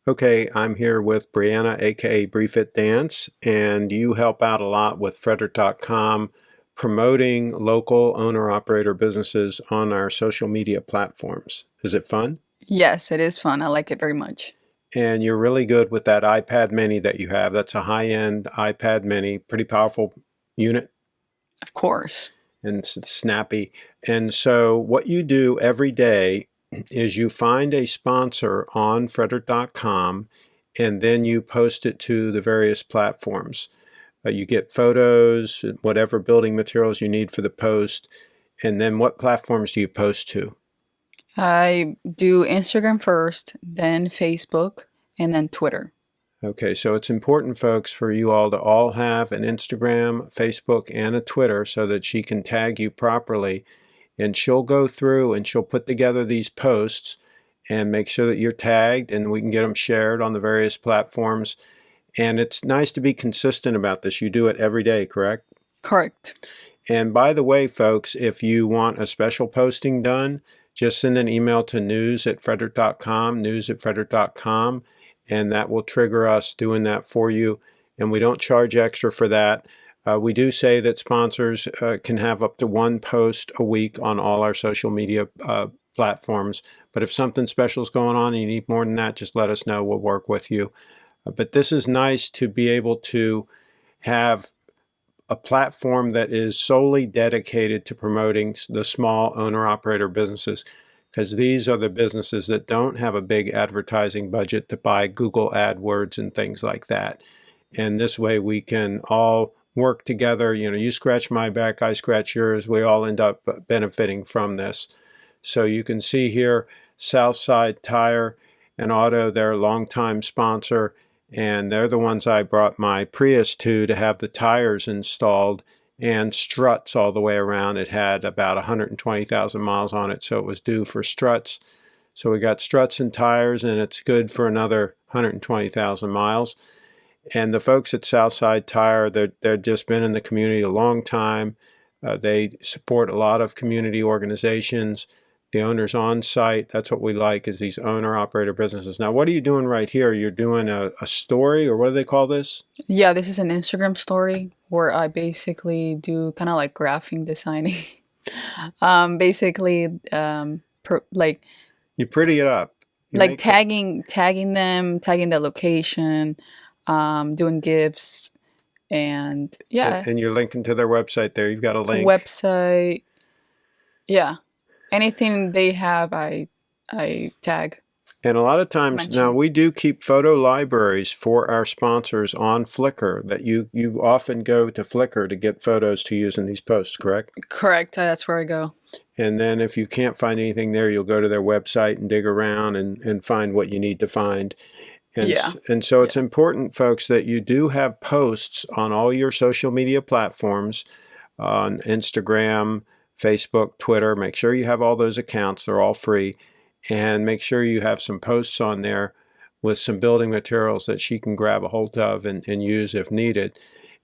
Okay, I'm here with Brianna, aka Briefit Dance, and you help out a lot with Frederick.com promoting local owner-operator businesses on our social media platforms. Is it fun? Yes, it is fun. I like it very much. And you're really good with that iPad mini that you have. That's a high-end iPad mini, pretty powerful unit Of course. and snappy. And so what you do every day is you find a sponsor on Frederick.com and then you post it to the various platforms. You get photos, whatever building materials you need for the post, and then what platforms do you post to? I do Instagram first, then Facebook, and then Twitter. Okay, so it's important, folks, for you all to all have an Instagram, Facebook, and a Twitter so that she can tag you properly. And she'll go through and she'll put together these posts and make sure that you're tagged and we can get them shared on the various platforms. And it's nice to be consistent about this. You do it every day, correct? Correct. And by the way, folks, if you want a special posting done, just send an email to news@frederick.com, news@frederick.com, and that will trigger us doing that for you. And we don't charge extra for that. We do say that sponsors can have up to one post a week on all our social media platforms. But if something special is going on and you need more than that, just let us know. We'll work with you. But this is nice to be able to have a platform that is solely dedicated to promoting the small owner-operator businesses, because these are the businesses that don't have a big advertising budget to buy Google AdWords and things like that. And this way we can all work together. You know, you scratch my back, I scratch yours. We all end up benefiting from this. So you can see here, Southside Tire and Auto, they're a longtime sponsor. And they're the ones I brought my Prius to have the tires installed and struts all the way around. It had about 120,000 miles on it, so it was due for struts. So we got struts and tires, and it's good for another 120,000 miles. And the folks at Southside Tire, they've just been in the community a long time. They support a lot of community organizations. The owners on site, that's what we like, is these owner-operator businesses. Now, what are you doing right here? You're doing a story, or what do they call this? Yeah, this is an Instagram story where I basically do kind of like graphic designing. Basically, like You pretty it up. You like make the, tagging them, tagging the location, doing gifts, and yeah, and you're linking to their website there. You've got a link. website. Yeah, anything they have, I tag, And a lot of times now mention. we do keep photo libraries for our sponsors on Flickr that you often go to Flickr to get photos to use in these posts, correct? Correct. That's where I go. And then if you can't find anything there, you'll go to their website and dig around and find what you need to find. Yeah. And so Yeah. it's important, folks, that you do have posts on all your social media platforms, on Instagram, Facebook, Twitter. Make sure you have all those accounts. They're all free. And make sure you have some posts on there with some building materials that she can grab a hold of and use if needed.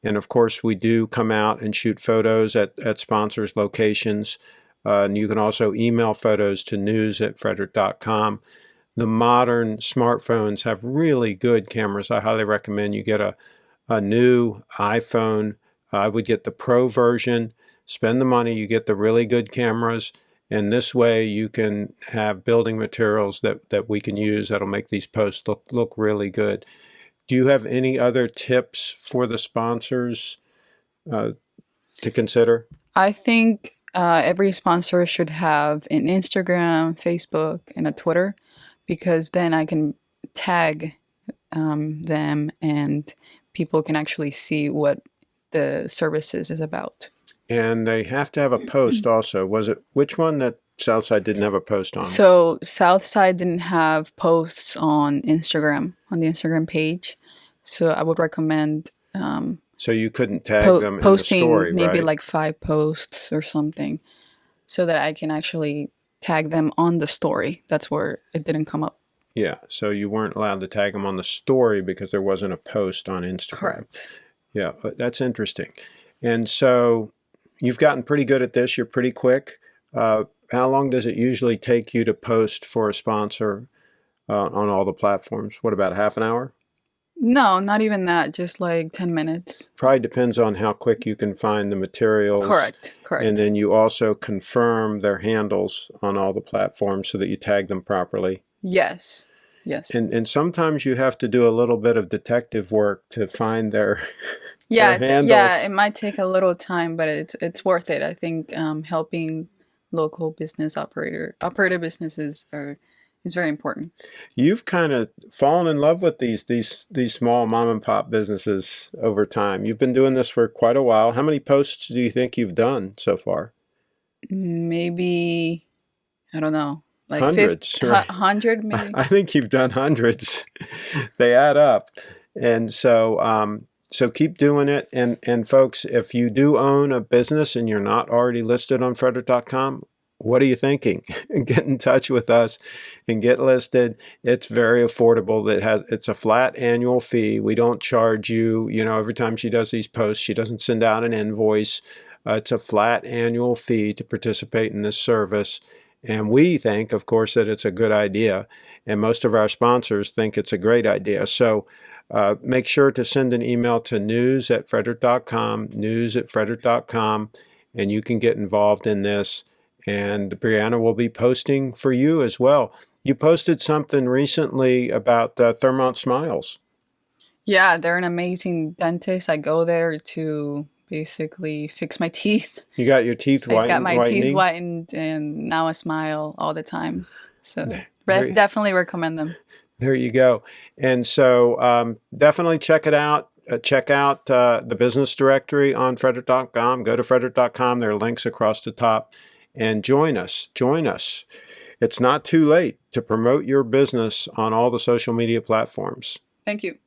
And of course, we do come out and shoot photos at sponsors' locations. And you can also email photos to news@frederick.com. The modern smartphones have really good cameras. I highly recommend you get a new iPhone. I would get the Pro version. Spend the money, you get the really good cameras, and this way you can have building materials that we can use that'll make these posts look really good. Do you have any other tips for the sponsors uh, to consider? I think every sponsor should have an Instagram, Facebook, and a Twitter because then I can tag them and people can actually see what the services is about. And they have to have a post also. Was it which one that Southside didn't have a post on? So Southside didn't have posts on Instagram, on the Instagram page. So I would recommend So you couldn't tag them in the posting story, maybe right? like 5 posts or something so that I can actually tag them on the story. That's where it didn't come up. Yeah, so you weren't allowed to tag them on the story because there wasn't a post on Instagram. Correct. Yeah, but that's interesting. And so you've gotten pretty good at this. You're pretty quick. How long does it usually take you to post for a sponsor? on all the platforms? What, about half an hour? No, not even that. Just like 10 minutes. Probably depends on how quick you can find the materials. Correct. And Correct. then you also confirm their handles on all the platforms so that you tag them properly. Yes. Yes. And sometimes you have to do a little bit of detective work to find their Yeah. Yeah. handles. It might take a little time, but it's worth it. I think helping local business operator businesses is very important. You've kind of fallen in love with these small mom and pop businesses over time. You've been doing this for quite a while. How many posts do you think you've done so far? Maybe I don't know, like 50, Hundreds, right? 100 maybe. I think you've done hundreds. They add up. And so keep doing it. And folks, if you do own a business and you're not already listed on Frederick.com, what are you thinking? Get in touch with us and get listed. It's very affordable. It's a flat annual fee. We don't charge you, every time she does these posts, she doesn't send out an invoice. It's a flat annual fee to participate in this service. And we think, of course, that it's a good idea. And most of our sponsors think it's a great idea. So make sure to send an email to news@Frederick.com, news@Frederick.com, and you can get involved in this. And Brianna will be posting for you as well. You posted something recently about Thermont Smiles. Yeah, they're an amazing dentist. I go there to basically fix my teeth. You got your teeth I got my teeth whitening? whitened and now I smile all the time. So There, definitely recommend them. there you go. And so definitely check it out. Check out the business directory on Frederick.com. Go to Frederick.com. There are links across the top. And join us. Join us. It's not too late to promote your business on all the social media platforms. Thank you.